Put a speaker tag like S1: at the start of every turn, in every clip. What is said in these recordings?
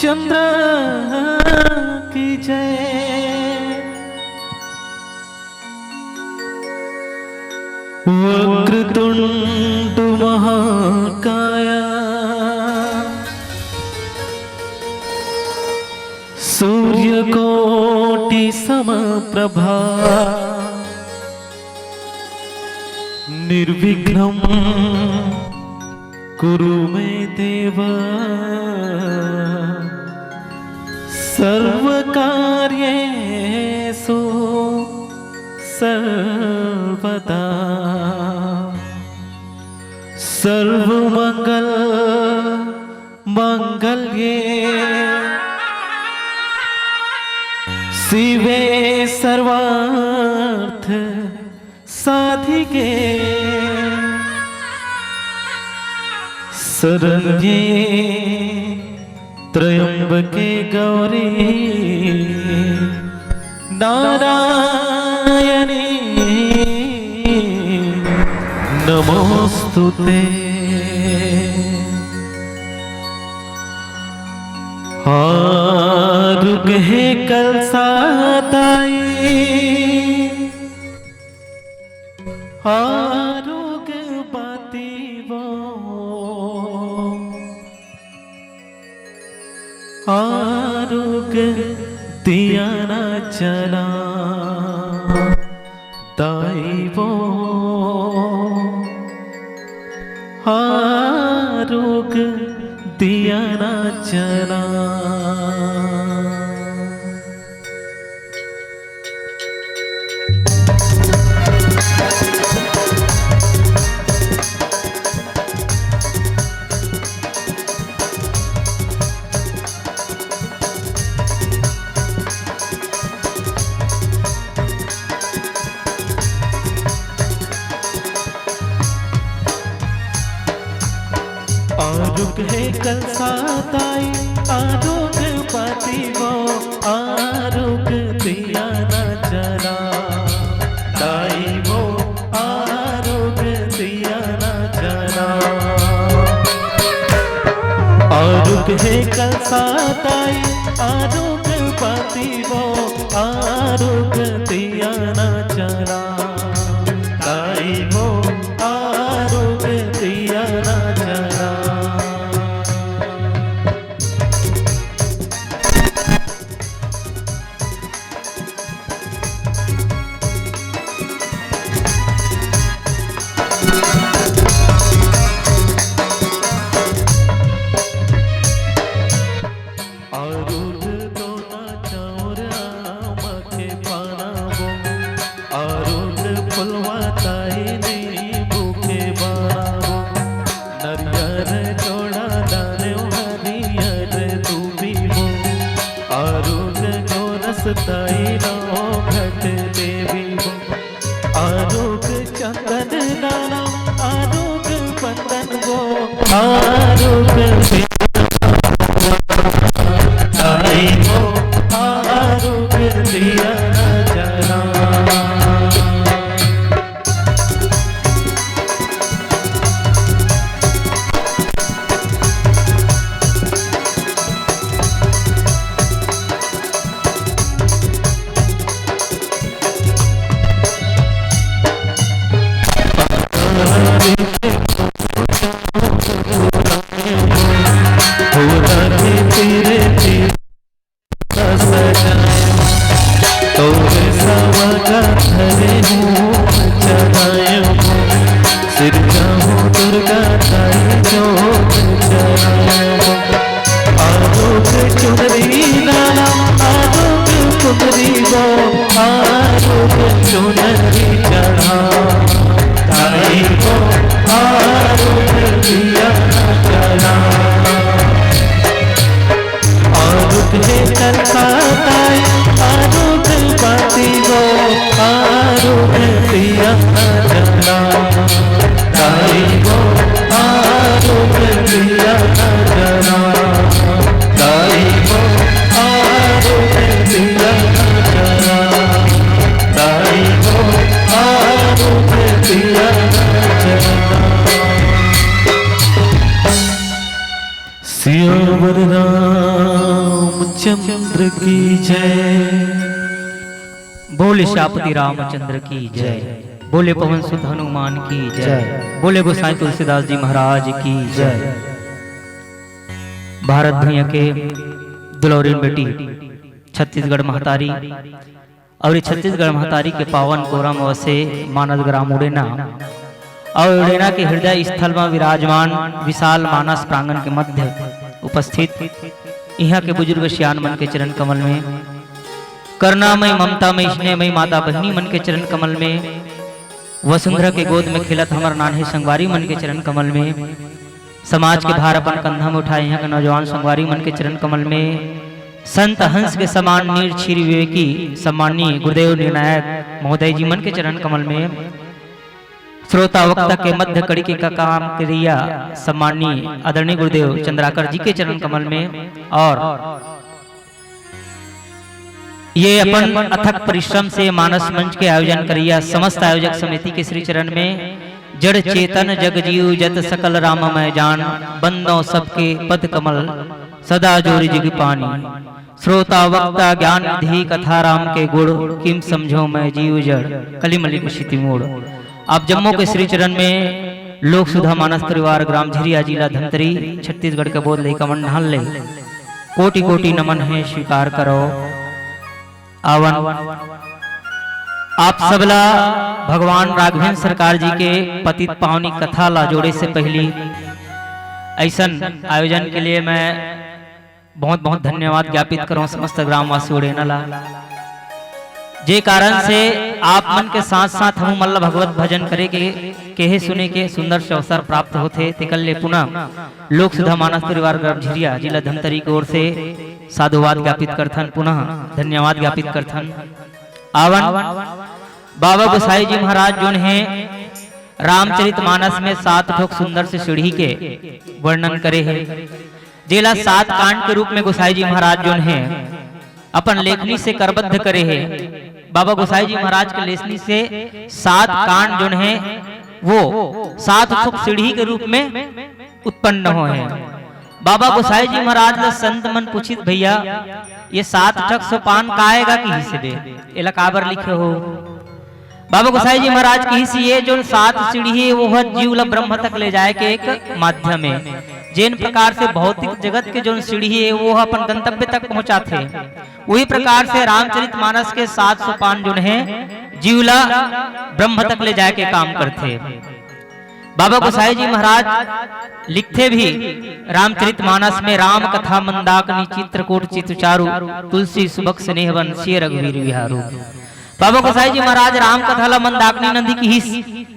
S1: चंद्र की जय, वक्रतुंड महाकाया, सूर्यकोटि समप्रभा, निर्विघ्नं कुरु मे देव, सर्वकार्येषु सर्वदा, सर्वमंगल मंगल्ये शिवे सर्वार्थ साधिके, शरण्ये त्र्यंबके गौरी नारायणी नमोस्तुते। आरोग्य है कलसाताई, आरोग्य बाती वो, आरोग्य दिया ना चला दाई वो, आरोग्य दिया ना चला। आरोग्य है कलसाताई, आरोग्य पाती वो, आरोग्य दिया न चला दाई वो, आरोग्य दिया न चला। आरोग्य है कलसाताई, आरोग्य पाती वो, आरोग्य दिया न चला दाई वो, आरोग्य दिया न चला। ताई नो घट देवी वो, आरोग्य चंदन नाना, आरोग्य बंदन वो, आरोग्य ताई वो, आरोग्य दिया न चला। सियावर राम रामचंद्र की जय।
S2: बोले श्यापति रामचंद्र की जय। बोले पवन सुत हनुमान की जय। बोले गोसाई तुलसीदास जी महाराज की जय। भारत भैया के दुलौरी बेटी छत्तीसगढ़ महतारी और छत्तीसगढ़ महतारी के पावन कोरम से मानस ग्राम उड़ेना और उड़ेना के हृदय स्थल में विराजमान विशाल मानस प्रांगण के मध्य उपस्थित यहाँ के बुजुर्ग श्यान मन के चरण कमल में, करुणामय ममतामय स्नेहमय माता बहनी मन के चरण कमल में, वसुंधरा के गोद में खिलत हमार नान्हे संगवारी मन के चरण कमल में, समाज के भार अपन कंधा में उठाए यहाँ के नौजवान संगवारी मन के चरण कमल में, संत हंस के समान नीर क्षीर विवेकी सम्मानीय गुरुदेव निर्णायक महोदय जी मन के चरण कमल में, श्रोता वक्ता के मध्य कड़ी के का काम क्रिया सम्मानीय आदरणीय गुरुदेव चंद्राकर जी के चरण कमल में, और ये अपन अथक परिश्रम से मानस मंच के आयोजन करिया समस्त आयोजक समिति के श्री चरण में, जड़ चेतन जग जीव जत सकल राममय जान, बंदों सबके पद कमल सदा जोरी जिग पानी, श्रोता वक्ता ज्ञान निधि कथा राम के गुण, किम समझो मैं जीव जड़ कलिमलि कुशिति मोड़। आप जम्मू के श्री चरण में लोक सुधा मानस परिवार ग्राम झिरिया जिला धमतरी छत्तीसगढ़ के बोध ले कमन ढाल ले कोटि कोटि नमन है स्वीकार करो। आवन आप सबला भगवान राघवेंद्र सरकार जी के पतित पावनी कथा ला जोड़े से पहली ऐसन आयोजन के लिए मैं बहुत बहुत धन्यवाद ज्ञापित करूं समस्त ग्रामवासी उड़ेना ला, जे कारण से आप मन के साथ साथ हम मल्ल भगवत भजन करे के सुने के सुंदर से अवसर प्राप्त होते। तिकल्ले पुनः लोक सुधा मानस परिवार ग्राम झिरिया जिला धमतरी की ओर से साधुवाद ज्ञापित करथन, पुनः धन्यवाद ज्ञापित करथन। आवन बाबा गोसाई जी महाराज जो है रामचरितमानस में 7 ठोक सुंदर से सीढ़ी के वर्णन करे है, जेला 7 कांड के रूप में गोसाई जी महाराज जो है अपन लेखनी से करबद्ध करे है। बाबा गोसाई जी महाराज के लेखनी से 7 कांड जो है वो 7 ठोक सीढ़ी के रूप में उत्पन्न हो है। बाबा गोसाई जी महाराज ने संत मन पूछित भैया ये 7 ठक सोपान काएगा कि से बे एला काबर लिखे हो। बाबा गोसाई जी महाराज की ये जो 7 सीढ़ी है वो जीव ला ब्रह्म तक ले जाए के एक माध्यम है। जिन प्रकार से भौतिक जगत के जो सीढ़ी है वो अपन गंतव्य तक पहुंचाते, वही प्रकार से रामचरितमानस के 7 सोपान जो है जीवला ब्रह्म तक ले जाए के काम करते। बाबा गोसाई जी महाराज लिखते भी रामचरितमानस में राम कथा मंदाकिनी चित्रकूट चित्रचारु तुलसी सुबक स्नेहवन सिय रघुवीर विहारू। बाबा गोसाई जी महाराज राम कथा ला मंदाकिनी नदी की हिस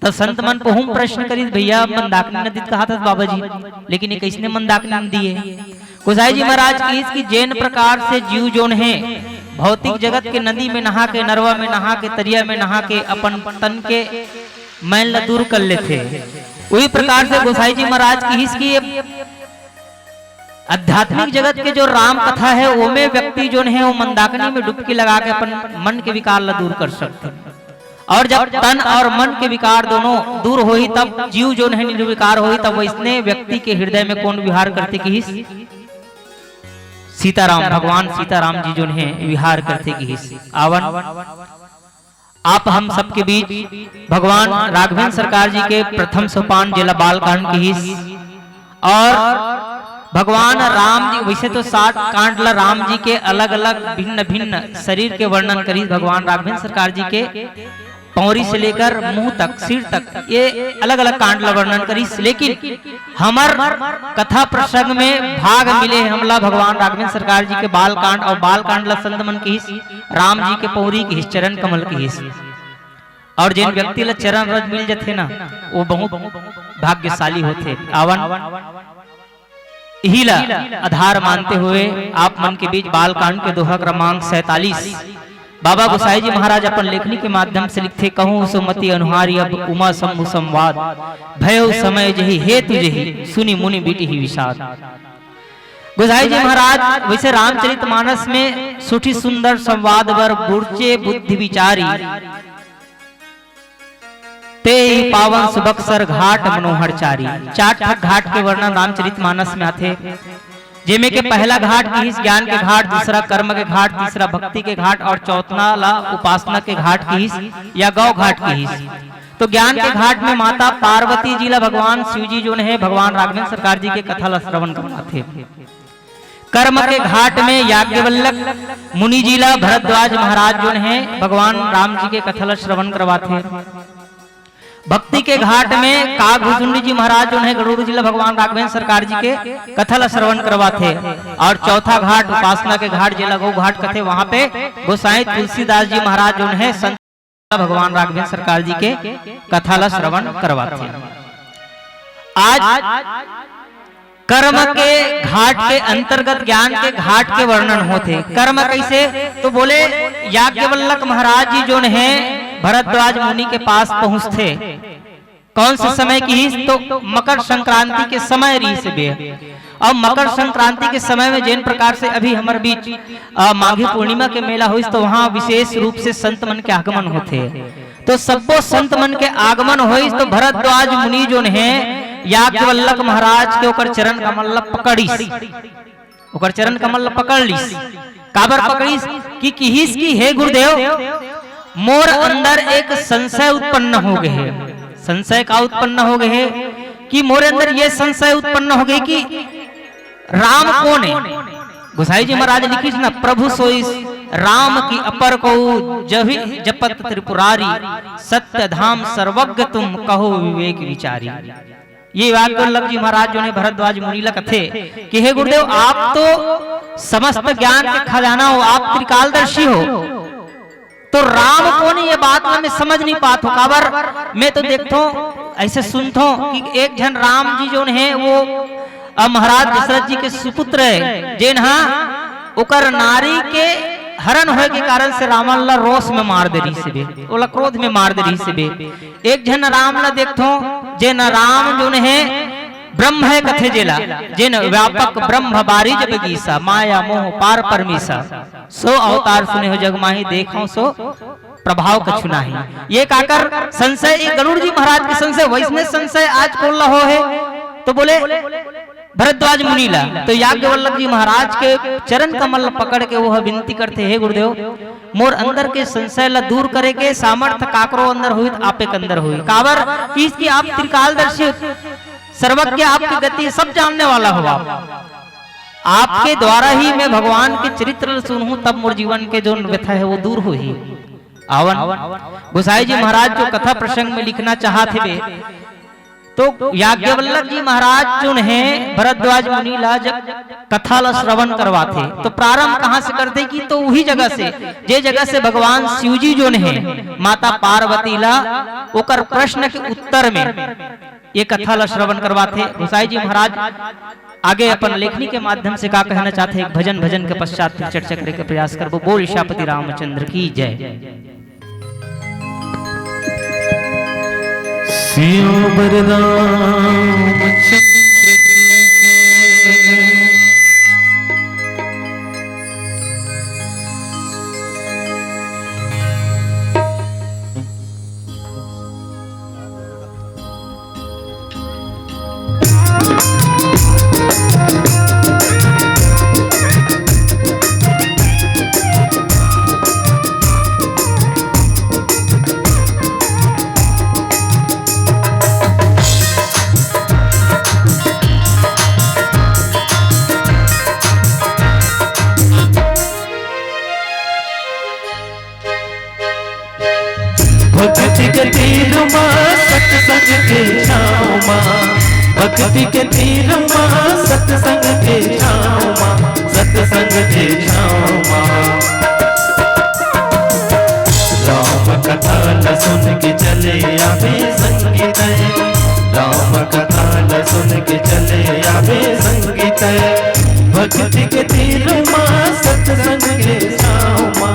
S2: तो संत मन को हम प्रश्न करी भैया मंदाकिनी नदी कहा था बाबा जी, लेकिन ये किसने मंदाकिनी नदी है। गोसाई जी महाराज की इसकी जैन प्रकार से जीव जोन है भौतिक जगत के नदी में नहा के, नरवा में नहा के, तरिया में नहा के अपन तन के मैल दूर कर लेते। वही प्रकार से गोसाई जी महाराज की इसकी आध्यात्मिक जगत के जो राम कथा है वो में व्यक्ति जो है वो मंदाकिनी में डुबकी लगा के अपन मन के विकार ला दूर कर सकते। और जब तन और मन के विकार दोनों दूर होई तब जीव जो है निर्विकार होई, तब इसने व्यक्ति के हृदय में कौन विहार करते कि सीताराम, भगवान सीताराम जी जो है विहार करते कि आवन आप हम सबके बीच भगवान राघवेंद्र सरकार जी के प्रथम सोपान जिला बालकांड की हिस्स और भगवान राम जी, वैसे तो 7 कांड ला राम जी के अलग अलग भिन्न भिन्न शरीर के वर्णन करी भगवान राघवेंद्र सरकार जी के पौरी से लेकर मुंह तक सिर तक ये अलग अलग कांड ला वर्णन करी। लेकिन हमार कथा प्रसंग में भाग मिले हमला भगवान राघवेंद्र सरकार जी के बाल कांड और बाल कांड ला संत मन की हिस्स राम जी के पौरी की हिस्स चरण कमल की हिस्स। और जिन व्यक्ति ला चरण रज मिल जाते ना वो बहुत भाग्यशाली होते। आवन हिला आधार मानते हुए आप मन के बीच बाल कांड के दोहा क्रमांक 47 बाबा गोसाई जी महाराज अपन लेखनी के माध्यम से लिखते, कहूं सुमति अनुहारी अब उमा शंभु संवाद, भयो समय जही हेतु जही सुनी मुनि बीटी ही विषाद। गोसाई जी महाराज वैसे रामचरितमानस में सुठी सुंदर संवाद वर बुर्चे बुद्धि विचारी, ते पावन सुबक्सर घाट मनोहर चारी। 4 घाट के वर्णन रामचरितमानस में आते। जेमे के पहला घाट कीस ज्ञान के घाट, दूसरा कर्म के घाट, तीसरा भक्ति के घाट और चौथा ला उपासना के घाट कीस या गौ घाट कीस। तो ज्ञान के घाट में माता पार्वती जी ला भगवान शिव जी जो है भगवान राघवेंद्र सरकार जी के कथा ला श्रवण करवाते। कर्म के घाट में याज्ञवल्लक मुनि जी ला भरद्वाज महाराज जो है भगवान राम जी के कथा ला श्रवण करवाते। भक्ति के घाट में कागभूषुंडी जी महाराज जो है गरुड़ जिला भगवान राघवेंद्र सरकार जी के कथा ला श्रवण करवाते। और चौथा घाट उपासना के घाट जिला गौ घाट कथे, वहां पे गोसाई तुलसीदास जी महाराज जो है संत भगवान राघवेंद्र सरकार जी के कथा ला श्रवण करवाते। आज कर्म के घाट के अंतर्गत ज्ञान के घाट के वर्णन होते। कर्म कैसे, तो बोले याज्ञवल्लक महाराज जी जो है भरद्वाज मुनि के पास पहुंचते। कौन से समय की, तो मकर संक्रांति के समय रीस बे। और मकर संक्रांति के समय में जिन प्रकार से अभी हमारे बीच माघी पूर्णिमा के मेला हुई, तो वहां विशेष रूप से संत मन के आगमन होते। तो सबो संत मन के आगमन हुई, तो भरद्वाज मुनि जो है याज्ञवल्लक महाराज के ओकर चरण कमल पकड़ीस, ओकर चरण कमल पकड़ लीस। काबर पकड़ीस कि किहिस की हे गुरुदेव मोर अंदर एक संशय उत्पन्न हो गए। संशय का उत्पन्न हो गए कि मोरे अंदर ये संशय उत्पन्न हो गए कि राम कौन है। गोसाई जी महाराज लिखी ना, प्रभु सोई राम की अपर को जभी जपत त्रिपुरारी, सत्य धाम सर्वज्ञ तुम कहो विवेक विचारी। ये याज्ञवल्लक जी महाराज जो ने भरद्वाज मुनि ला कथे कि हे गुरुदेव आप तो समस्त ज्ञान के खजाना हो, आप त्रिकालदर्शी हो, तो राम कौन ये बात मैं समझ नहीं पाता। काबर मैं तो देखता हूँ ऐसे सुनता हूँ कि एक जन राम जी जो है वो महाराज दशरथ जी के सुपुत्र है, जेन हाँ उकर नारी के हरण होए के कारण से रावण ला रोष में मार दे रही से बे, ओला क्रोध में मार दे रही से बे। एक जन राम ला देखता हूँ जेन राम जो है ब्रह्म है कथे जेला, जिन व्यापक ब्रह्म बारिज बगीसा, माया मोह पार परमीसा, सो अवतार सुने हो जग माही, देखो सो प्रभाव कछु नाही। ये काकर संशय एक गरुड़ जी महाराज के संशय, वैष्णव संशय आज खोल हो है। तो बोले भरद्वाज मुनि ला, तो याज्ञवल्लक जी महाराज के चरण कमल पकड़ के वो विनती करते, हे गुरुदेव मोर अंदर के संशय ला दूर करे के सामर्थ्य काकरो अंदर हुई, आपे के अंदर हुई। काबर कि आप त्रिकालदर्शी, सर्वज्ञ, आपकी गति सब जानने वाला हो। आपके द्वारा ही मैं भगवान के चरित्र सुनूं, तब मोर जीवन के जो व्यथा है वो दूर हो ही। आवन गोसाई जी महाराज जो कथा प्रसंग में लिखना चाहते थे, तो याज्ञवल्लक जी महाराज जो है भरद्वाज मुनि ला कथा ला श्रवण करवाते। तो प्रारंभ कहाँ से करते कि, तो वही जगह से जे जगह से भगवान शिव जी जो है माता पार्वती ला ओकर प्रश्न के उत्तर में ये कथा ला श्रवण करवाते। गोसाई जी महाराज आगे अपन लेखनी के माध्यम से का कहना चाहते हैं, भजन के पश्चात चर्चा करने का प्रयास करबो। बोल शापति रामचंद्र की जय।
S1: सियोवर रामचंद्र भक्ति के तीर माँ सत्संग के छाँव माँ, भक्ति के तीर माँ सत्संग के छाँव माँ, सत्संग के छाँव माँ। राम कथा न सुन के चले आवे संगीत, राम कथा न सुन के चले आवे संगीत। भक्ति के तीर माँ सत्संग के छाँव माँ,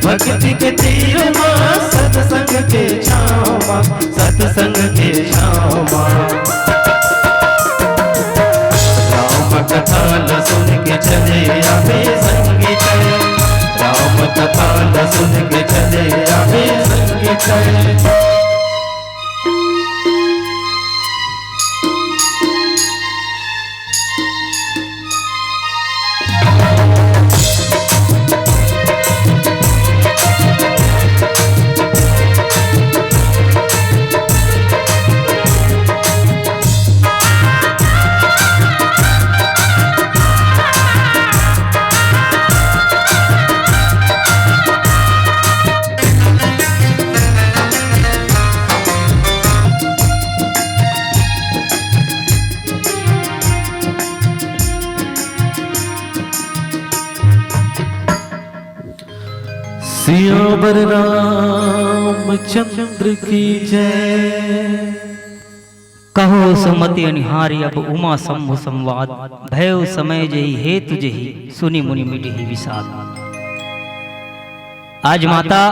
S1: भक्ति के तीर माँ सत्संग के छाँव माँ, सत्संग के छाँव माँ। राम कथा न सुन के चले आवे संगीत, राम कथा न सुन के चले आवे संगीत। सियावर रामचंद्र की जय।
S2: कहो सुमति अनिहारी अब उमा शंभु संवाद, भय समय जही हेतु जही सुनी मुनि मिटी विषाद। आज माता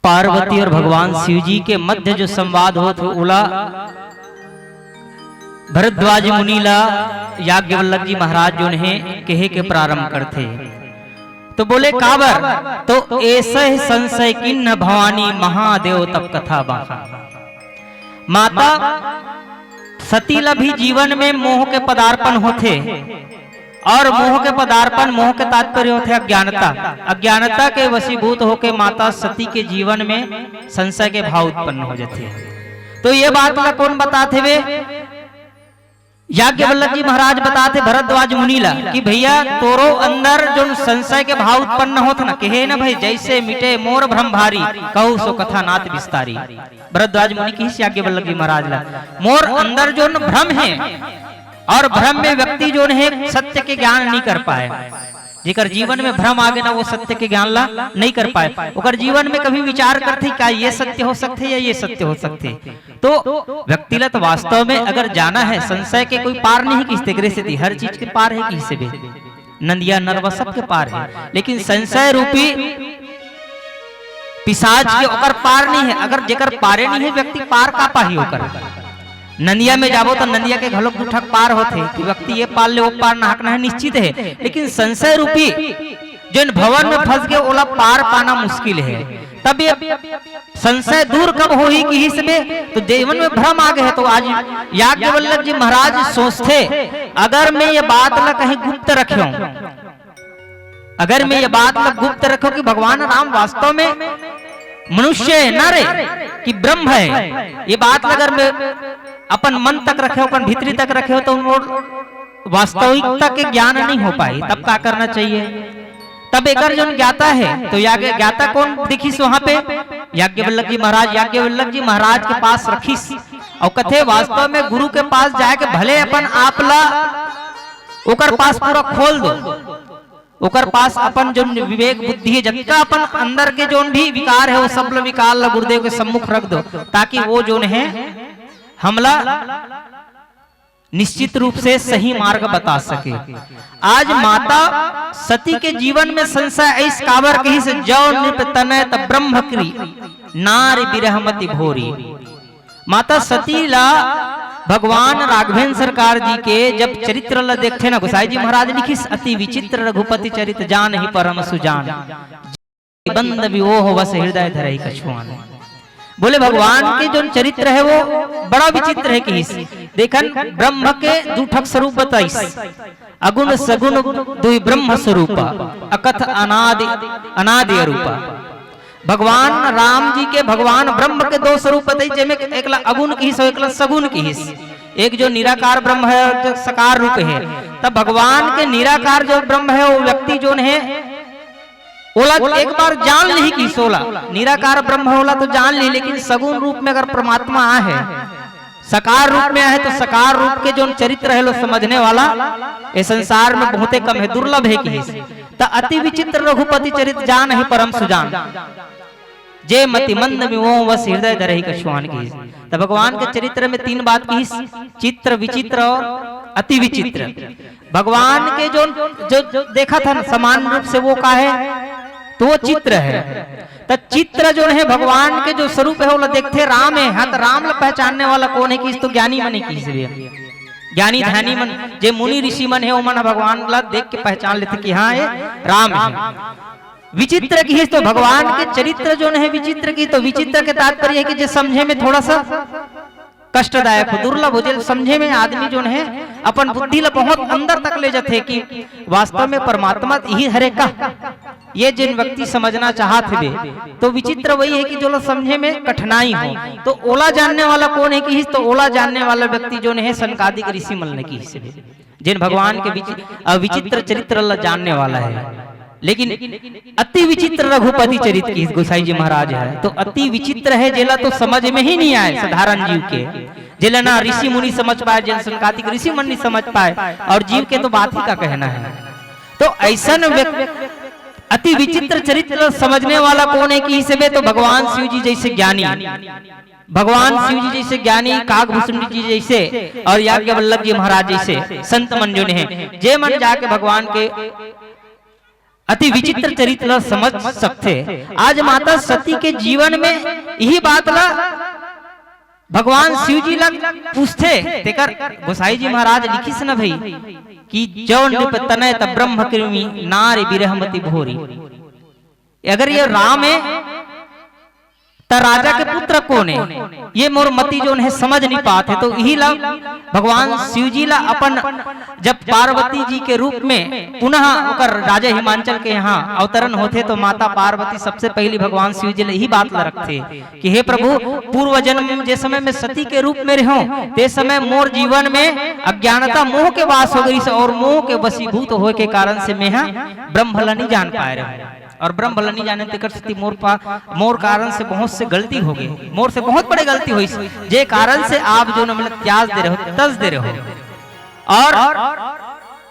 S2: पार्वती और भगवान शिव जी के मध्य जो संवाद हो तो उला भरद्वाज मुनीला याज्ञवल्लभ जी महाराज जो है कहे के प्रारंभ करते तो बोले काबर, तो ऐसे संशय किन्न भवानी महादेव तब कथा बाखा। माता सतीला भी जीवन में मोह के पदार्पण होते और मोह के पदार्पण, मोह के तात्पर्य होते अज्ञानता। अज्ञानता के वशीभूत होके माता सती के जीवन में संशय के भाव उत्पन्न हो जाते हैं। तो ये बात ला कौन बताते वे? याज्ञवल्लभ जी महाराज बताते भरद्वाज मुनीला कि भैया तोरो अंदर जो संशय के भाव उत्पन्न होते ना, कहे ना भाई जैसे मिटे मोर भ्रम भारी, कहू सो कथा नाथ विस्तारी। भरद्वाज मुनि की याज्ञवल्लभ जी महाराज ला मोर अंदर जो भ्रम है और भ्रम में व्यक्ति जो है सत्य के ज्ञान नहीं कर पाए, जेकर जीवन में भ्रम आगे ना वो सत्य के ज्ञान ला नहीं कर पाए, ओकर जीवन में कभी विचार करते क्या ये सत्य हो सकते या ये सत्य हो सकते। तो व्यक्तिगत वास्तव में अगर जाना है संशय के कोई पार नहीं किसते करे से हर चीज के पार है किसी भी नंदिया नरवा सबके पार है, लेकिन संशय रूपी पिशाच के ओकर पार नहीं है। अगर जेकर पारे नहीं है व्यक्ति पार का पाही होकर नंदिया में जाबो तो नंदिया के घलोक दुठक पार होते कि व्यक्ति ये पार ले वो पार नाहकना है निश्चित है, लेकिन संशय रूपी जो भवन में फंस गए ओला पार पाना मुश्किल है। तब ये संशय दूर कब हो ही कि इसमें तो जीवन में भ्रम आ गए है। तो आज याज्ञवल्लभ जी महाराज सोचते अगर मैं ये बात ला कहीं गुप्त रखूं, अगर मैं ये बात ला गुप्त रखूं कि भगवान राम वास्तव में मनुष्य है नर है कि ब्रह्म है, ये बात अगर मैं अपन मन तक रखे हो, अपन भीतरी तक रखे हो तो वास्तविकता के ज्ञान नहीं हो पाई। तब क्या करना चाहिए? तब एक जो ज्ञाता है तो ज्ञाता कौन दिखिस वहां पे? याज्ञवल्लभ जी महाराज। याज्ञवल्लभ जी महाराज के पास रखिस और कथे वास्तव में गुरु के पास जाके भले अपन आप ला ओकर पास पूरा खोल दो, ओकर पास अपन जो विवेक बुद्धि है जगह अपन अंदर के जो भी विकार है वो सब विकार ला गुरुदेव के सम्मुख रख दो, ताकि वो जो है हमला निश्चित रूप से सही मार्ग बता सके। आज माता सती के जीवन में संशय इस काबर कही से जौ नृप तनय त ब्रह्मक्री नारी बिरहमति भोरी। माता सती ला भगवान राघवेंद्र सरकार जी के जब चरित्र ला देखते ना गोसाई जी महाराज लिखिस अति विचित्र रघुपति चरित जान ही परम सुजान, बंद विवोह वस हृदय धरहि कछुआन। बोले भगवान के जो चरित्र है वो बड़ा विचित्र है कि देखन ब्रह्म के दूठक स्वरूप बताइस, अगुण सगुण दुई ब्रह्म स्वरूपा अकथ अनादि अनादि रूपा। भगवान राम जी के भगवान ब्रह्म के दो स्वरूप बताई, जिसमें एकला अगुण की हिस्सा एकला सगुण की हिस्सा, एक जो निराकार ब्रह्म है जो साकार रूप है। तब भगवान के निराकार जो ब्रह्म है वो व्यक्ति जो है ओला एक बार जान ली कि सोला निराकार ब्रह्म होला तो जान ली, लेकिन सगुण रूप में अगर परमात्मा आ है साकार रूप में है तो साकार रूप के जो चरित्र है लो समझने वाला ये संसार में बहुत कम है, दुर्लभ है कि तो अति विचित्र रघुपति चरित्र जान है परम सुजान, जे मति मंद विमोह वस हृदय धरहि कछुआन की। तो भगवान के चरित्र में तीन बात की, चित्र विचित्र और अति विचित्र। भगवान के जो देखा था समान रूप से वो का है तो वो चित्र है। तो चित्र जो है भगवान के जो स्वरूप है वो देखते राम है, हाँ तो राम ला पहचानने वाला कौन है कि तो ज्ञानी मन है कि ज्ञानी ध्यानी मन जे मुनि ऋषि मन है वो मन भगवान ला देख के पहचान लेते कि हाँ ये राम है। विचित्र की है तो भगवान के चरित्र जो है विचित्र की, तो विचित्र के तात्पर्य है कि जो समझे में थोड़ा सा कष्टदायक हो, दुर्लभ हो, जो समझे में आदमी जो है अपन बुद्धि ला बहुत अंदर तक ले जाते कि वास्तव में परमात्मा यही हरे का, ये जिन व्यक्ति समझना चाहते थे। तो विचित्र वही है कि जो लोग समझे में कठिनाई हो, तो ओला जानने वाला कौन है कि तो ओला जानने वाला व्यक्ति जो है सनकादिक ऋषि मन ने की जिन भगवान के विचित्र चरित्र ला जानने वाला है। लेकिन अति विचित्र रघुपति चरित्र की गोसाई जी महाराज है तो अति विचित्र है, जेला तो समझ में ही नहीं आए साधारण जीव के, जेला ना ऋषि मुनि समझ पाए, जन सनकादिक ऋषि मुनि समझ पाए और जीव के तो बात ही का कहना है। तो ऐसा अति विचित्र चरित्र समझने वाला कौन है कि इसमें तो भगवान शिव जी जैसे ज्ञानी, भगवान शिव जी जैसे ज्ञानी, काकभूषण जी जैसे और याज्ञवल्लभ जी महाराज जैसे संत मन जो है जे मन जाके भगवान के अति विचित्र चरित्र समझ सकते। आज माता सती के जीवन में यही बात ला भगवान शिव जी लग पूछते तेकर गोसाई जी महाराज लिखिस न भाई कि जो नृप तनय त ब्रह्म कृमि नारी बिरहमति भोरी। अगर ये राम है तो राजा के पुत्र कौन है, ये मोर मती जो है समझ नहीं पाते। तो यही ला भगवान शिव जी ला अपन जब पार्वती जी के रूप में पुनः होकर राजा हिमांचल के यहाँ अवतरण होते तो माता पार्वती सबसे पहली भगवान शिव जी यही बात ला रखते कि हे प्रभु पूर्व जन्म जे समय में सती के रूप में रहो ते समय मोर जीवन में अज्ञानता मोह के वास हो गई और मोह के वशीभूत होए के कारण से मैं ब्रह्म नहीं जान पाए रहे और ब्रह्म भला नहीं जाने तेकर सती मोर कारण से बहुत से गलती हो गई, मोर से बहुत बड़ी गलती हुई जे कारण से आप जो मतलब त्याग दे रहे हो, तज दे रहे हो और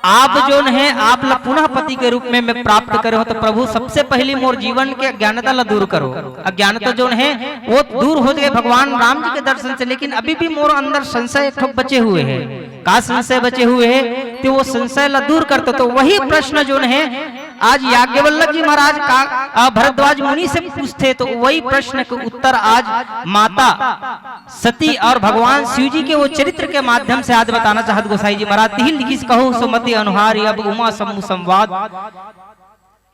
S2: आप जो है आप ला पुनः पति के रूप में मैं प्राप्त करे हो। तो प्रभु सबसे पहली मोर जीवन के अज्ञानता ला दूर करो। अज्ञानता जो है वो दूर हो गए भगवान राम जी के दर्शन से, लेकिन अभी भी मोर अंदर संशय एक बचे हुए है। का संशय बचे हुए है तो वो संशय ला दूर करते। तो वही प्रश्न जो है आज याज्ञवल्लभ जी महाराज का भरद्वाज मुनि से पूछते तो वही प्रश्न के उत्तर आज माता सती और भगवान शिव जी के वो चरित्र के माध्यम से आज बताना चाहत गोसाई जी महाराज। तिहिल लिखिस कहो सुमति अनुहारी अब उमा समूह संवाद।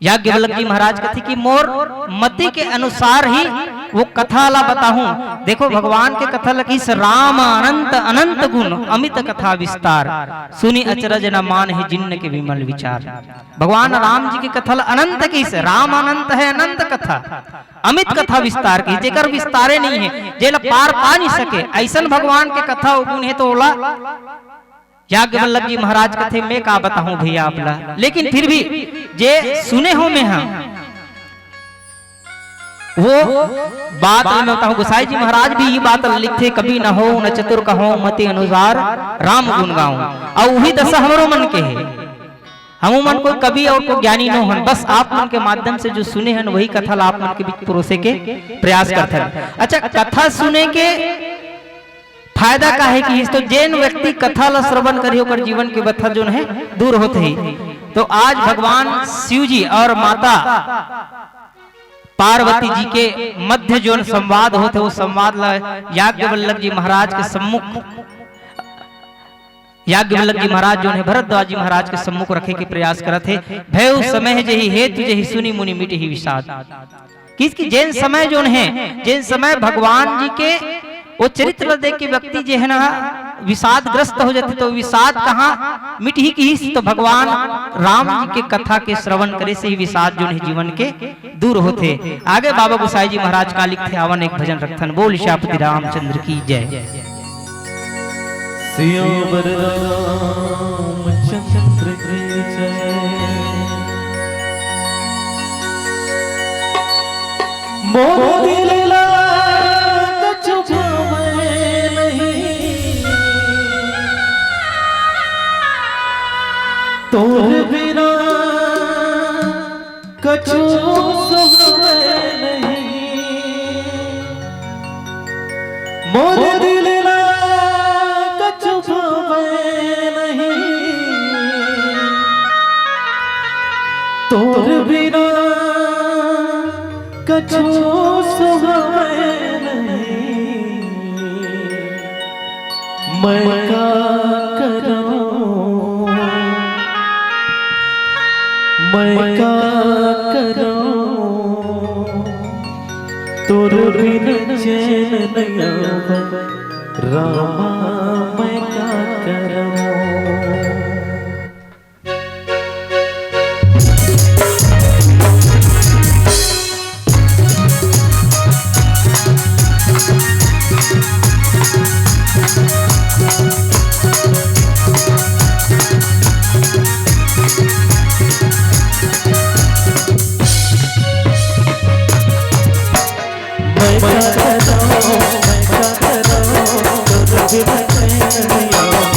S2: याज्ञवल्लभ जी महाराज कथी कि मोर मति के अनुसार ही वो कथा ला बताऊं। देखो भगवान के कथा लकीस राम अनंत अनंत गुण अमित कथा विस्तार सुनी अचरज न मान है जिन्न के विमल विचार। भगवान राम जी की कथा अनंत किस राम अनंत है अनंत कथा अमित कथा विस्तार की जेकर विस्तारे नहीं है जेला पार पा नहीं सके ऐसन भगवान के कथा गुण है। तो ओला याज्ञवल्लभ जी महाराज कथे मैं का बताऊं भैया आपला, लेकिन फिर भी जे सुने हो मैं वो बात मैं बताऊं। गोसाई जी महाराज भी ये बात लिखते कभी न हो न चतुर कहो मति अनुसार राम गुण गाऊं। और वही दशा हमारो मन के है, हम मन को कवि और को ज्ञानी न हो, बस आप मन के माध्यम से जो सुने हैं वही कथा आप मन के बीच परोसे के प्रयास करते हैं। अच्छा कथा सुने के फायदा का है कि तो जैन व्यक्ति कथा ला श्रवण करी होकर जीवन के व्यथा जो है दूर होते ही। तो आज भगवान शिव जी और माता पार्वती जी के मध्य जो संवाद होते वो संवाद याज्ञवल्लभ जी महाराज के सम्मुख याज्ञवल्लभ जी महाराज जो है भरद्वाज जी महाराज के सम्मुख रखे के प्रयास करते। भय समय जही हेतु जही सुनी मुनि मिटे ही विषाद। किसकी जैन समय जो है जैन समय भगवान जी के वो चरित्र देख के व्यक्ति जो है ना विषाद ग्रस्त हो जाते। तो विषाद कहाँ मिट ही की तो भगवान राम जी के कथा के श्रवण करे से ही विषाद जो है जीवन के दूर होते। आगे बाबा गोसाई जी महाराज का लिखते आवन एक भजन रखन बोल श्यापति रामचंद्र की जय।
S1: सियावर रामचंद्र की जय। मोदी लीला तोर बिना कछु सुहाए नहीं। मोर दिल ला कछु भावे नहीं। तोर बिना कछु सुहाए नहीं। मैं का करूं मैं का करूं तोर बिन चैन नहीं आवे रामा मैं का करूं। मैं का करूं तोर बिन चैन नहीं आवे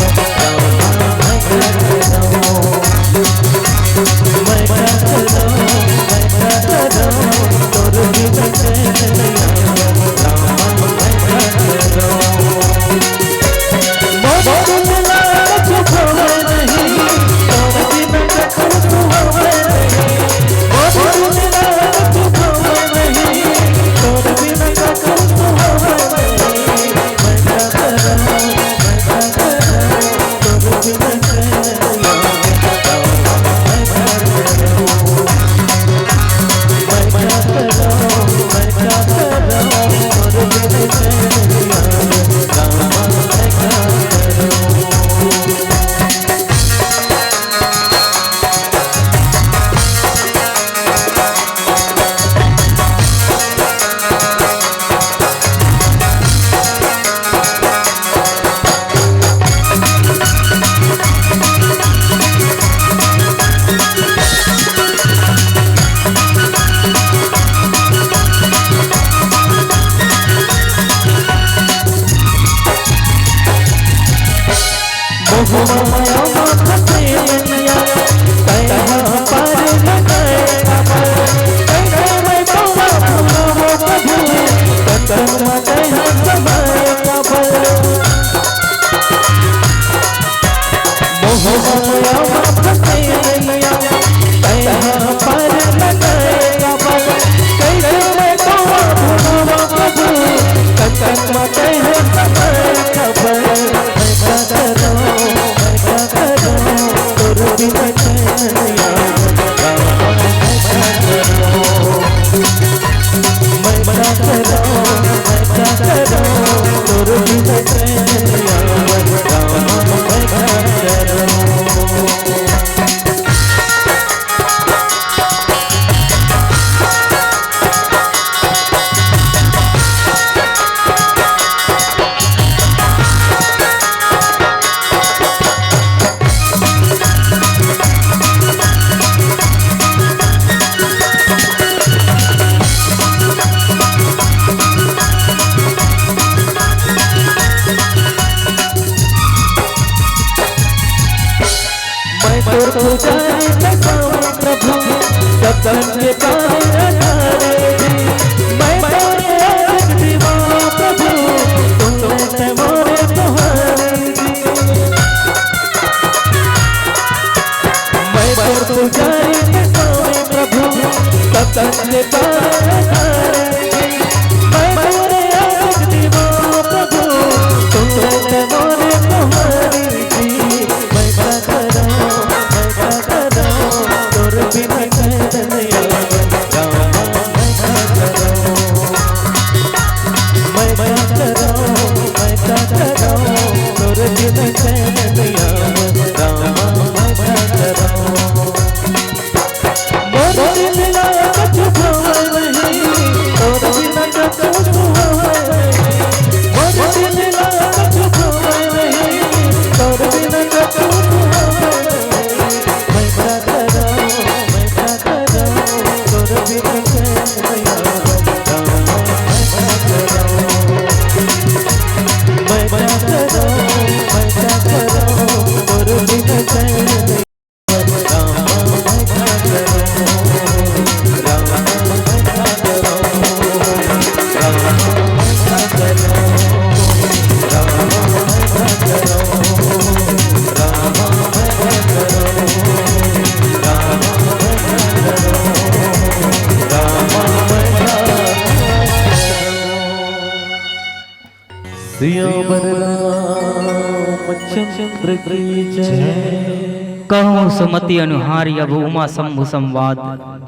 S2: कहूँ सुमति अनुहारी अब उमा शंभु संवाद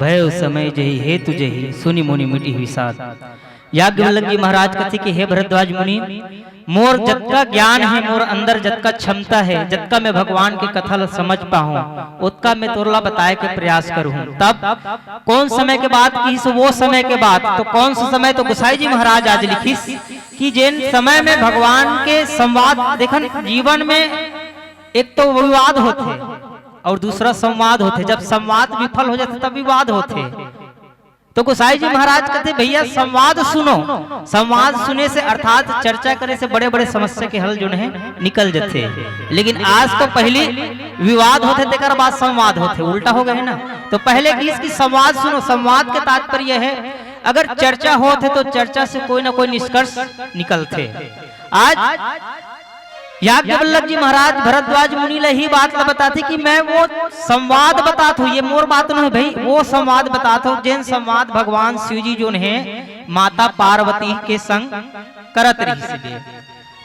S2: भय समय जही हेतु जही सुनि मुनि मिटी हुई साथ। याज्ञवल्क्य जी महाराज कथी के हे भरद्वाज मुनि, मोर जतका ज्ञान है, मोर अंदर जतका क्षमता है, जतका मैं भगवान के कथा समझ पाऊं उतका मैं तोरला बताए के प्रयास करूं। तब कौन समय के बाद की वो समय के बाद तो कौन सा समय, तो गोसाई जी महाराज आज लिखिस कि जिन समय में भगवान के संवाद देखन जीवन में एक तो विवाद होते और दूसरा संवाद होते। जब संवाद विफल हो जाते तब विवाद होते। तो गोसाई जी महाराज कहते भैया संवाद सुनो, संवाद सुने से अर्थात चर्चा करे से बड़े बड़े समस्या के हल जो है निकल जाते। लेकिन आज तो पहली विवाद होते तेकर बाद संवाद होते, उल्टा हो गए ना। तो पहले की इसकी संवाद सुनो। संवाद के तात्पर्य है अगर चर्चा होते तो चर्चा से कोई ना कोई निष्कर्ष निकलते। आज याज्ञवल्क्य जी महाराज भरद्वाज मुनि ले ही बात बताते कि मैं वो संवाद बताता हूँ, ये मोर बात नहीं भाई, वो संवाद बताता हूँ जिन संवाद भगवान शिव जी जो है माता पार्वती के संग करत रही।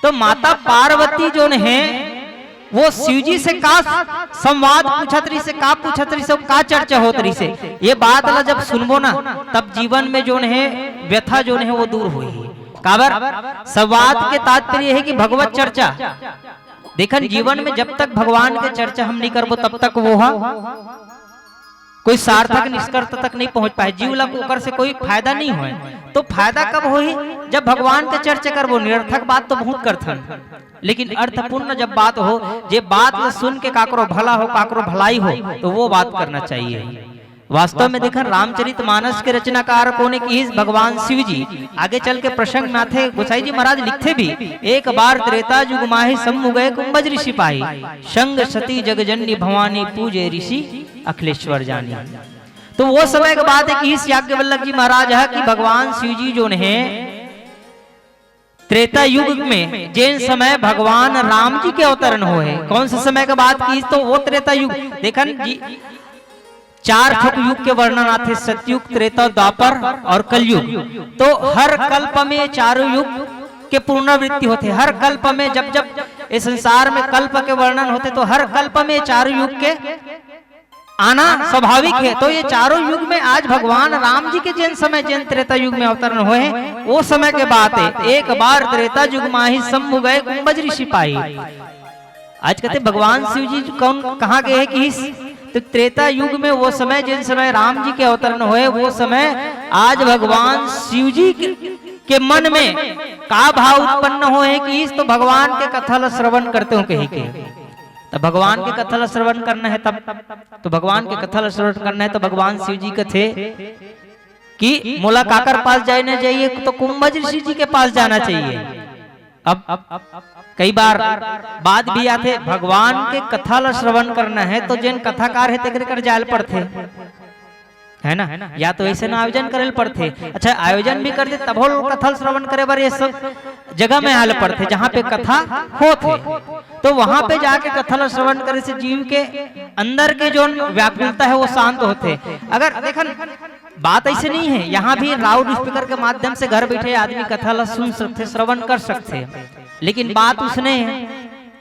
S2: तो माता पार्वती जो है वो शिव जी से का संवाद पूछत रही से, का पूछत रही से, का चर्चा होत रही से। ये बात ला जब सुनबो ना तब जीवन में जो है व्यथा जो है वो दूर हुई। काबर संवाद के तात्पर्य है कि भगवत चर्चा। देखन जीवन में जब तक भगवान के चर्चा हम नहीं करबो तब तक वो कोई सार्थक निष्कर्ष तक नहीं पहुंच पाए। जीव ला ओकर से कोई फायदा नहीं होए। तो फायदा कब होई जब भगवान के चर्चा करबो। निरर्थक बात तो बहुत करथन, लेकिन अर्थपूर्ण जब बात हो, जे बात सुन के काकरो भला हो काकरो भलाई हो तो वो बात करना चाहिए। वास्तव में देखा रामचरितमानस के रचनाकार कोने की भगवान शिव जी। आगे चल के प्रसंग में थे गोसाई जी महाराज लिखते भी, एक बार त्रेता युग माहि सम्मु गए कुंभज ऋषि पाई, संग सती जगजननी भवानी पूजे ऋषि अखिलेश्वर जानी। तो वो समय के बाद है कि इस याज्ञवल्क्य जी महाराज है कि भगवान शिव जी जो है त्रेता युग में जिन समय भगवान राम जी के अवतरण हुए, कौन से समय की बात की, तो वो त्रेता युग। देखन जी 4 ठोक युग के वर्णन आते, सतयुग, त्रेता, द्वापर और कलयुग। तो हर कल्प में चारों युग के पुनरावृत्ति होते। हर कल्प में जब जब इस संसार में कल्प के वर्णन होते तो हर कल्प में चारों युग के आना स्वाभाविक है। तो ये चारों युग में आज भगवान राम जी के जिन समय जिन त्रेता युग में अवतरण हुए हैं वो समय के बात है। एक बार त्रेता युग माही शंभु गए कुंभज ऋषि पाई। आज कहते भगवान शिव जी कौन कहाँ गए हैं कि तो त्रेता युग में वो समय जिन समय राम जी के अवतरण हुए वो समय आज भगवान शिव जी के मन में का भाव उत्पन्न हो है कि तो भगवान के कथा श्रवण करते हो कहीं के। तो भगवान के कथा श्रवण करना है तब तो भगवान के कथा श्रवण करना है तो भगवान शिव जी के थे कि मोला काकर पास जाना चाहिए, तो कुंभज ऋषि जी के पास जाना चाहिए। अब कई बार बात भी आते भगवान के कथा श्रवण करना है तो जिन कथाकार है तेरे कर जाल पड़ते है ना, या तो ऐसे ना आयोजन करे पड़ते। अच्छा आयोजन भी करते तब कथा श्रवण करे बार ये सब जगह में आल पड़ते जहाँ पे कथा होते। तो वहां पे जाके कथा श्रवण करे से जीव के अंदर के जो व्याकुलता है वो शांत होते। अगर देखन बात ऐसे नहीं है, यहाँ भी लाउड स्पीकर के माध्यम से घर बैठे आदमी कथा सुन सकते, श्रवण कर सकते, लेकिन बात उसने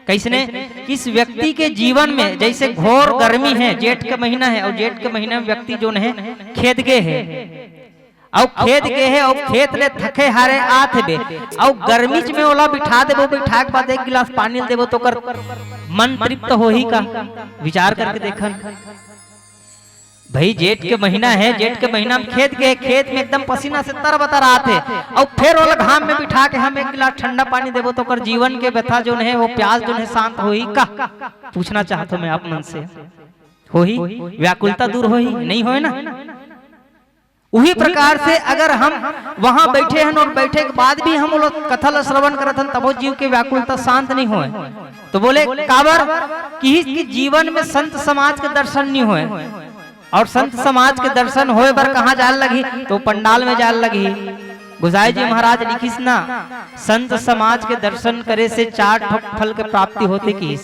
S2: कैसने किस व्यक्ति के जीवन में जैसे घोर गर्मी है, जेठ का महीना है और जेठ के महीने में व्यक्ति जो है खेत गए है और खेत गए है और खेत ले थके हारे आते बे और गर्मी में ओला बिठा देबो, बिठा के बाद 1 गिलास पानी देबो तो कर मन तृप्त हो ही का। विचार करके देखन भाई जेठ के महीना है, जेठ के महीना में खेत गए, खेत में एकदम पसीना से तरबतर आते और फिर वो घाम में बिठा के हम 1 गिलास ठंडा पानी देबो तो कर जीवन के व्यथा जो है वो प्यास जो है शांत हो ही का। पूछना चाहता मैं आप मन से हो ही व्याकुलता दूर हो ही नहीं होए ना। उसी प्रकार से अगर हम वहां बैठे हैं और बैठे के बाद भी हम लोग कथा श्रवण करत हन तब जीव के व्याकुलता शांत नहीं होए। तो बोले काबर कि जीवन में संत समाज के दर्शन नहीं हुए और संत समाज के दर्शन होए बर कहाँ जाल लगी, तो पंडाल में जाल लगी। गुसाई जी महाराज लिखिस ना संत समाज के दर्शन करे से 4 ठोक फल के प्राप्ति होते की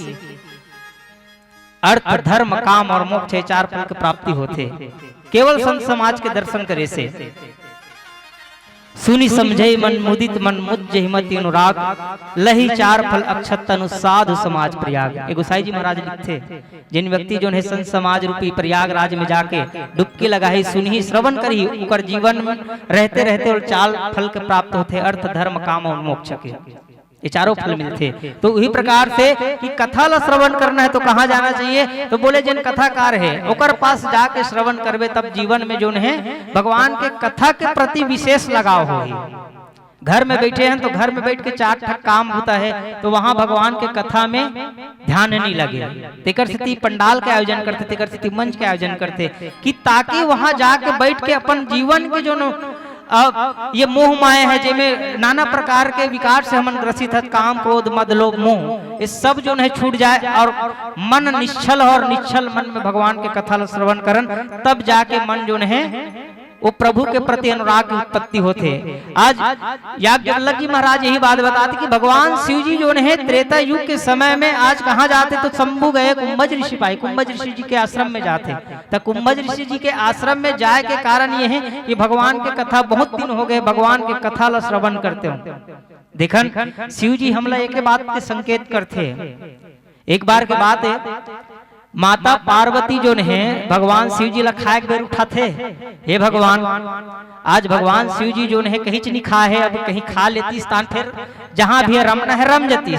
S2: अर्थ धर्म काम और मोक्ष 4 फल के प्राप्ति होते केवल संत समाज के दर्शन करे से। सुनी समझे मन मुदित मन मुज्जहि मति अनुराग लही 4 फल अक्षत तनु साधु समाज प्रयाग। ये गोसाई जी महाराज लिखते जिन व्यक्ति जो है संत समाज रूपी प्रयागराज में जाके डुबकी लगाई सुनी श्रवण करी उकर जीवन में रहते रहते और 4 फल के प्राप्त होते अर्थ धर्म काम और मोक्ष के ये 4 फल मिलते। तो वही प्रकार से कि कथा ला श्रवण करना है तो कहाँ जाना चाहिए, तो बोले जिन कथाकार है ओकर पास जाके श्रवण करबे तब जीवन में जो है भगवान के कथा के प्रति विशेष लगाव हो। घर में बैठे हैं तो घर में बैठ के 4 ठक काम होता है तो वहां भगवान के कथा में ध्यान नहीं लगे। तेकर स्थिति पंडाल के आयोजन करते, तेकर स्थिति मंच के आयोजन करते कि ताकि वहां जाके बैठ के अपन जीवन के जो ये मोह माया है जिनमें नाना प्रकार के विकार से हम ग्रसित है, काम क्रोध मद लोभ मोह, ये सब जो है छूट जाए और मन निश्चल और निश्चल मन में भगवान के कथा श्रवण करन तब जाके मन जो है वो प्रभु के प्रति अनुराग की उत्पत्ति होते। आज याज्ञवल्क्य महाराज यही बात बताते कि भगवान शिव जी जो है त्रेता युग के समय में आज कहाँ जाते तो शंभु गए कुंभज ऋषि पाए, कुंभज ऋषि जी के आश्रम में जाते। तो कुंभज ऋषि जी के आश्रम में जाए के कारण ये है कि भगवान के कथा बहुत दिन हो गए भगवान के कथा ला श्रवण करते हो। देखन शिव जी हमला एक बात के संकेत करते। एक बार के बात है माता पार्वती जो है भगवान शिव जी ला खाए बेर उठाते, हे भगवान आज भगवान शिव जी जो है कहीं नहीं खा है, अब कहीं खा लेती स्थान फिर जहां भी रमना है रम जाती।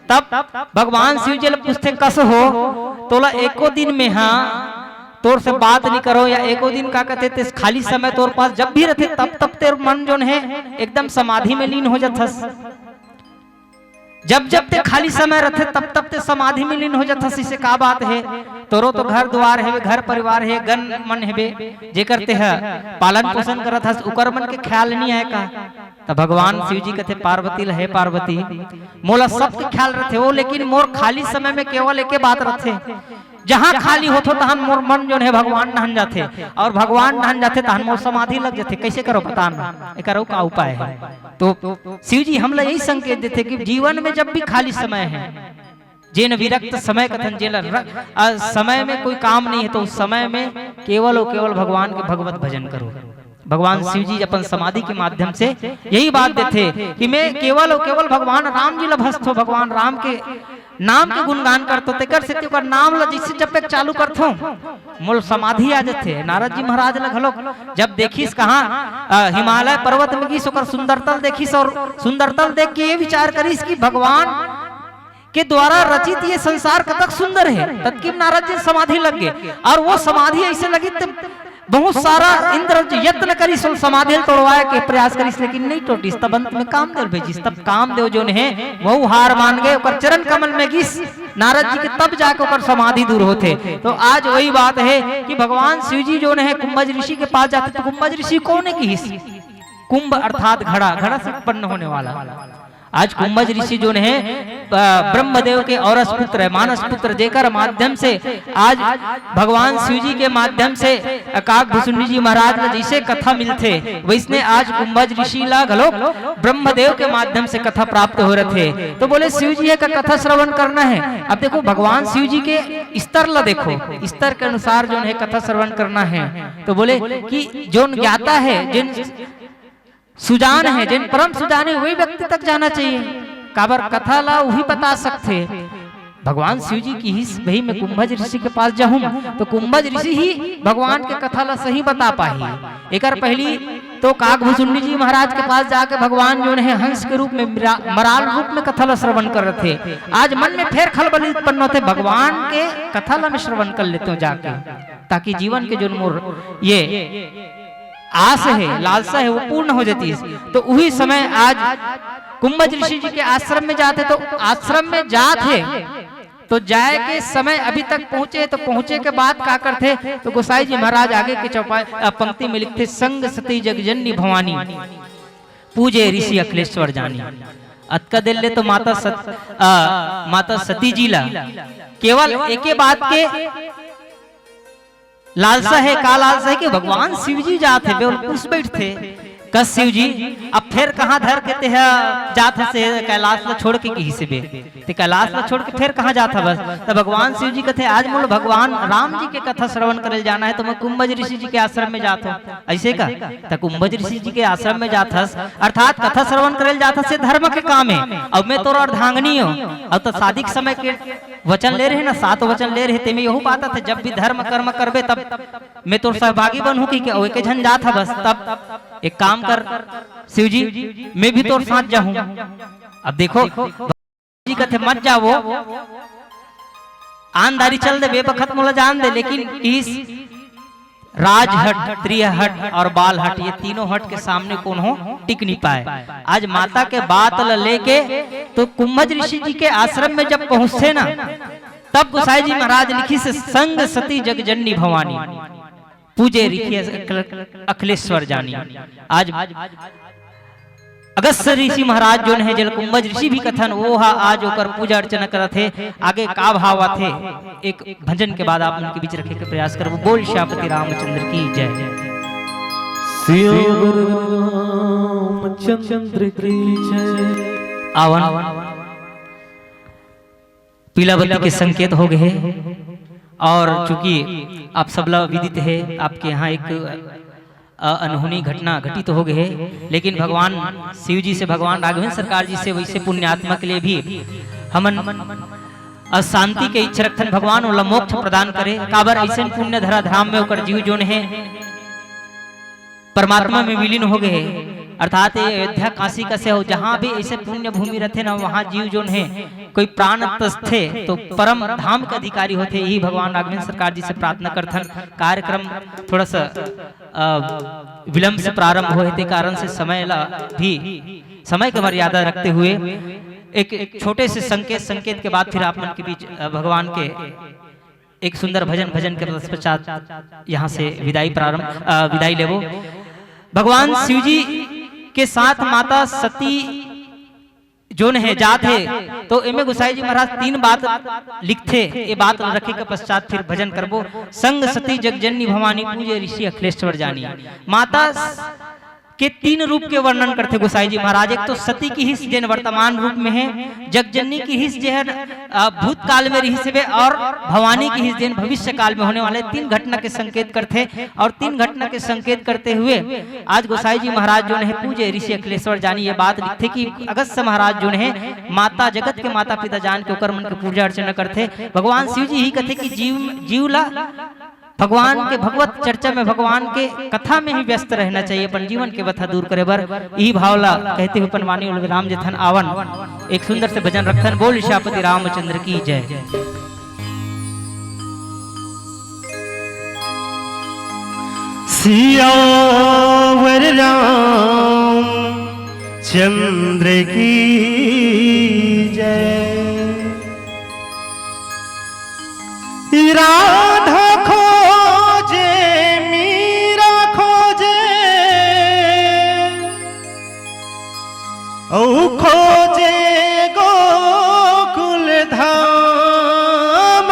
S2: तब भगवान शिव जी पूछते कस हो, तोला एको दिन में हाँ तोर से बात नहीं करो या एको दिन का कहते थे खाली समय तोर पास जब भी रहते तब तेरे मन जो है एकदम समाधि में लीन हो जाथस। जब जब ते खाली समय रहते तब ते समाधि में लीन हो जाता। इसे का बात है, तोरो तो घर द्वार है, घर परिवार है, गन मन है जे करते है पालन पोषण करत हस उकर मन के ख्याल नहीं आए का। तो भगवान शिव जी कहते पार्वती लहे पार्वती मोला सबके ख्याल रखे हो, लेकिन मोर खाली समय में केवल एक बात रखे, जहाँ खाली होतो तहन मोर मन जो है भगवान नहन जाते, और भगवान नहन जाते तहन मोर समाधि लग जाते। कैसे करो पता ना, करो का उपाय है। तो शिव जी हमला यही संकेत देते कि जीवन में जब भी खाली समय है, जिन विरक्त समय कथन जेल समय में कोई काम नहीं है, तो उस समय में केवल और केवल भगवान के भगवत भजन करो। भगवान शिव जी अपन समाधि के माध्यम से यही बात देते कि मैं केवल और केवल भगवान राम जी लभस्त हो, भगवान राम के नाम के गुणगान करतो, तेकर से तेकर नाम ल जैसे जब तक चालू करथो मोल समाधि आ जाते। नारद जी महाराज लग हलो जब देखिस कहाँ हिमालय पर्वत में गिस ओकर सुंदरतल देखिस, और सुंदरतल देख के ये विचार करिस कि भगवान के द्वारा रचित ये संसार कतक सुंदर है। तत्किम नारद जी समाधि लग गए, और वो समाधि ऐसे लगी बहुत सारा इंद्र यत्न करिस समाधि तोड़वाए के प्रयास करिस, लेकिन नहीं टूटिस। तब अंत में कामदेव भेजिस, तब कामदेव जो है वो हार मान गए, ओकर चरण कमल में गिस नारद जी के, तब जाकर ओकर समाधि दूर होते। तो आज वही बात है कि भगवान शिव जी जो है कुंभज ऋषि के पास जाते, तो कुंभज ऋषि कौन है कि कुंभ अर्थात घड़ा, घड़ा से उत्पन्न होने वाला। आज कुंभज ऋषि जो है ब्रह्मदेव के औरस पुत्र है, मानस पुत्र, जेकर माध्यम से आज भगवान शिव जी के माध्यम से काकभूषुंडी जी महाराज ने जैसे कथा मिलते, वैसने आज कुंभज ऋषि ला घलो ब्रह्मदेव के माध्यम से कथा प्राप्त हो रहे थे। तो बोले शिव जी का कथा श्रवण करना है। अब देखो भगवान शिव जी के स्तर ला देखो, स्तर के अनुसार जो है कथा श्रवण करना है। तो बोले कि जो ज्ञाता है, जिन सुजान है, जिन परम सुजान है, वही व्यक्ति तक जाना चाहिए। काबर कथा ला वही बता सकते। भगवान शिव जी की ही भाई मैं कुंभज ऋषि के पास जाऊं तो कुंभज ऋषि ही भगवान के कथा ला सही बता पाही। एक पहली तो काकभूषुंडी जी महाराज के पास जाके भगवान जो है हंस के रूप में, मराल रूप में कथा ला श्रवण कर रहे थे। आज मन में फिर खलबली उत्पन्न होते, भगवान के कथा ला में श्रवण कर लेते हो जाके, ताकि जीवन के जो मोर ये आस है, लालसा है, वो पूर्ण हो जाती है। तो वही समय आज कुंभज ऋषि जी के आश्रम में जाते, तो आश्रम में जाते तो जाए के समय अभी तक पहुंचे, तो पहुंचे के बाद क्या करते, तो गोसाई जी महाराज आगे के चौपाई पंक्ति में लिखते, संग सती जगजननी भवानी पूजे ऋषि अखिलेश्वर जानी। अतका दिल ले तो माता सती जी ला केवल एक बात के लालसा है, का लालसा है कि भगवान शिव जी जाते उस बैठते कस शिव जी अब फिर कहाँ धर के जात से कैलाश ला छोड़ के कहीं से बे ते कैलाश ला छोड़ के फिर कहाँ जाता बस। तो भगवान शिव जी कहते आज मोल भगवान राम जी के कथा श्रवण करे जाना है, तो मैं कुंभज ऋषि जी के आश्रम में जाता हूँ। ऐसे का तो कुंभज ऋषि जी के आश्रम में जाता अर्थात कथा श्रवण करे जाता से धर्म के काम है। अब मैं तोर अर्धांगनी हूँ, अब तो शादी के समय के वचन ले रहे ना, 7 वचन ले रहे थे। मैं यही बात था जब भी धर्म कर्म करबे तब मैं तोर सहभागी बनूं कि एक झन जात था बस। तब एक काम कर शिव जी, मैं भी तोर साथ जाऊं। अब देखो जी कहते मत जाओ, आनदारी चल दे बेबखत मोला जान दे, लेकिन इस राजहट, त्रिहट और बालहट ये तीनों हट के सामने कौन हो टिक नहीं पाए। आज माता के बात लेके तो कुंभज ऋषि जी के आश्रम में जब पहुंचे ना, तब गोसाई जी महाराज लिखी से संग सती जगजननी भवानी पूजे ऋषि अखिलेश्वर जानी। आज अगस्त ऋषि महाराज जो है जल कुंभज ऋषि भी कथन वो हा आज ओकर पूजा अर्चना करत थे। आगे का भाव थे एक भजन के बाद आप उनके बीच रखे के प्रयास करो। बोल श्यामपति रामचंद्र की जय।
S1: रामचंद्र की जय।
S2: आवन पीलावती के संकेत हो गए, और चूंकि आप सबला विदित है आपके यहाँ एक अनहोनी घटना घटित हो गई है, लेकिन भगवान शिव जी से, भगवान राघवेंद्र सरकार जी से वैसे पुण्यात्मा के लिए भी हमन शांति के इच्छा रखन भगवान वाला मोक्ष प्रदान करे। काबर ऐसे पुण्य धरा धाम में होकर जीव जोन है परमात्मा में विलीन हो गए, अर्थात अयोध्या काशी का से हो जहाँ भी ऐसे पुण्य भूमि रहते ना, वहाँ जीव जोन है कोई प्राण थे तो परम धाम के अधिकारी होते। यही भगवान राघवेंद्र सरकार जी से प्रार्थना करथन। कार्यक्रम थोड़ा सा विलंब से प्रारंभ होते कारण से समय की मर्यादा रखते हुए एक छोटे से संकेत के बाद फिर आप मन के बीच भगवान के एक सुंदर भजन के पश्चात यहाँ से विदाई लेवो। भगवान शिव जी के साथ माता सती जोन है जात है। तो इमे गोसाई जी महाराज 3 बात लिखते, ये बात रखे के पश्चात फिर भजन करबो। संग सती जगजननी भवानी पूजे ऋषि अखिलेश्वर जानी। माता के 3 रूप के वर्णन करते गोसाई जी महाराज। एक तो सती की हिस्स जन वर्तमान रूप में है, जगजननी की हिस्स जो है भूतकाल में रही से, और भवानी की हिस्स जन भविष्य काल में होने वाले 3 घटना के संकेत करते। और 3 घटना के संकेत करते हुए आज गोसाई जी महाराज जो है पूजे ऋषि अखिलेश्वर जानी ये बात लिखते कि अगस्त्य महाराज जो है माता जगत के माता पिता जान के ओकर मन के पूजा अर्चना करते। भगवान शिव जी ही कहते कि जीवला भगवान के भगवत चर्चा में भगवान के कथा में ही व्यस्त रहना चाहिए, अपन जीवन के व्यथा दूर करे बर यही भावला कहते हुए पनवानी राम जथन आवन एक सुंदर से भजन रखन। बोल ईशापति रामचंद्र की जय।
S1: सियावर राम चंद्र की जय। राधा खोजे मीरा खोजे औ खोजे गोकुल धाम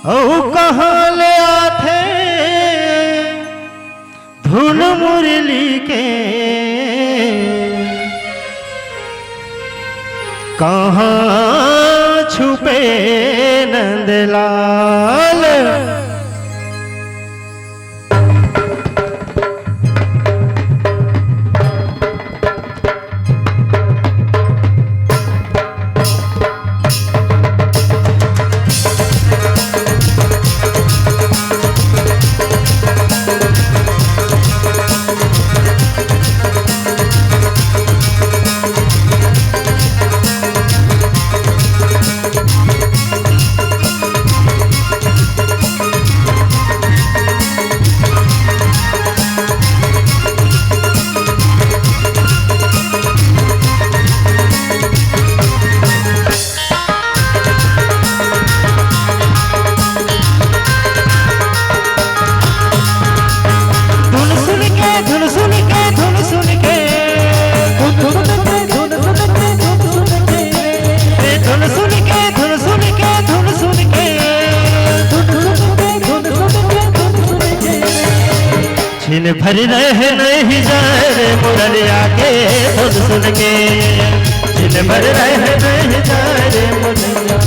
S1: औ कहाँ ले आथे धुन मुरली के कहाँ छुपे नंदलाल। छिन भर रहे नहीं जाए मुरलिया के धुन सुन के। छिन भर रहे नहीं जाए मुरलिया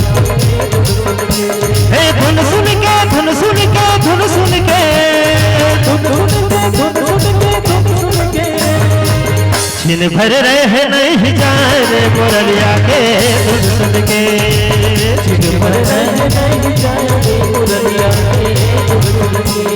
S1: हे धुन सुन के धुन सुन के धुन सुन के छिन भर रहे नहीं जाए मुरलिया के धुन सुन के। छिन भर रहे नहीं जाए मुरलिया के धुन सुन के।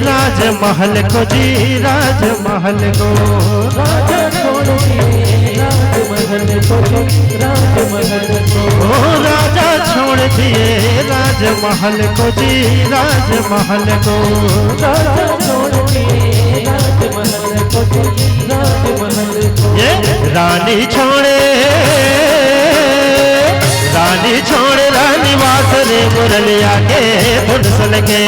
S1: राजमहल को जी राजमहल को राजा छोड़ दिए राजमहल को जी राजमहल को राजा छोड़ दिए राजमहल को जी राजमहल को राजा छोड़ दिए राजमहल को जी राजमहल को। ये रानी छोड़े रानी वास रे मुरलिया के धुन सुन के।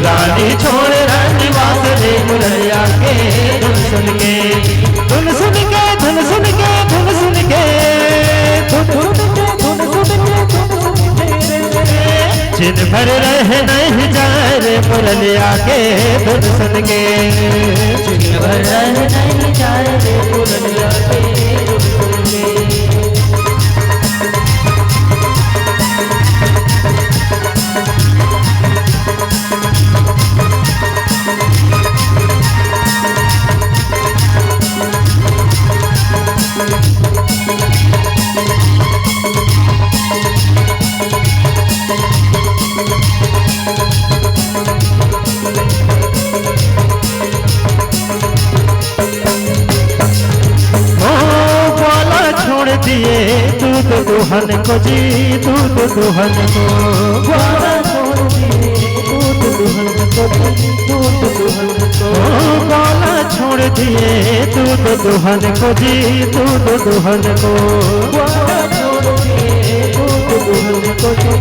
S1: रानी छोड़ रानी वास रे मुरलिया के धुन सुन के। धुन सुन के धुन सुन के धुन सुन के जिन भर रहे नहीं जाए मुरलिया के धुन सुन के। जिन भर रहे नहीं जाए मुरलिया के धुन सुन के। दुल्हन को जी दूध दुल्हन को ग्वाला छोड़ दिए दूध दुल्हन को जी दूध दुल्हन को ग्वाला छोड़ दिए दूध दुल्हन को जी दूध दुल्हन को ग्वाला छोड़ दिए दूध दुल्हन को जी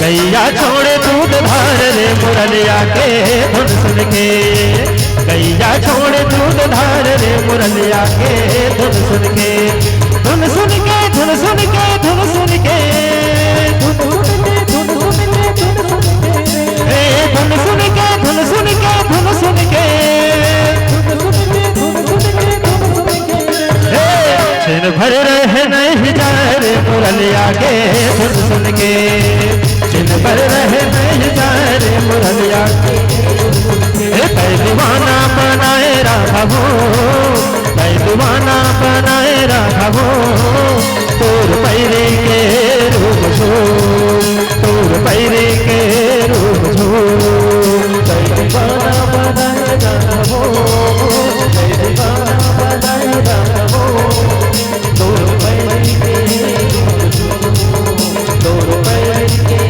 S1: गैया छोड़े दूध धार रे मुरलिया के धुन सुन के गैया छोड़े दूध धार रे मुरलिया के धुन सुन के धुन सुन के धुन सुन के धुन सुन के धुन सुन के धुन सुन के धुन सुन के धुन सुन के धुन सुन के छिन भर रहे नहीं जा रे मुरलिया के धुन सुन के छिन भर रहे नहीं जा रे मुरलिया के दीवाना बनाए राघवो दीवाना बनाए राघवो तोर पैरे के रूप छो तोर पैरे के रूप छो दीवाना बनाए राघवो दीवाना बनाए राघवो तोर पैरे के रूप छो तोर पैरे के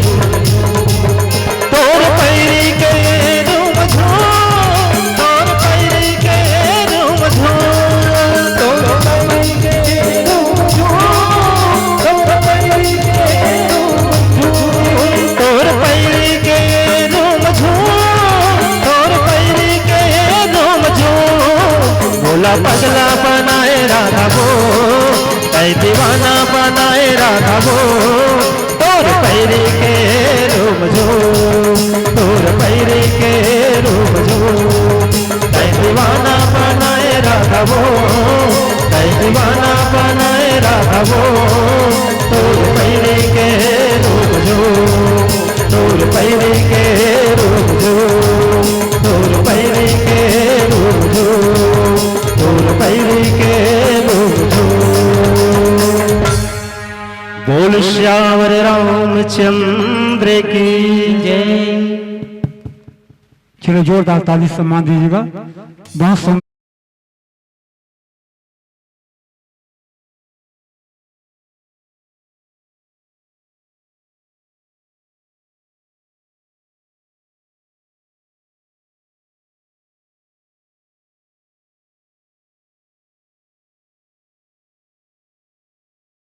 S1: रूप छो तोर पैरे के रूप छो तोर पैरे के रूप छो तोर पैरे के रूप छो तोर पैरे के रूप छो तोर पैरे के रूप छो तोर पैरे के रूप छो भोला पगला बनाए राघवो दीवाना बनाए राघवो तोर पैरे के रूप छो तोर पैरे के रूप छो दीवाना बनाए राघवो दीवाना बनाए राघवो तोर पैरे के रूप छो तोर पैरे के रूप छो तोर पैरे के रूप छो तोर पैरे के रूप छो बोल श्यावर रामचंद्र की जय।
S3: चलो जोरदार ताली सम्मान दीजिएगा। बहुत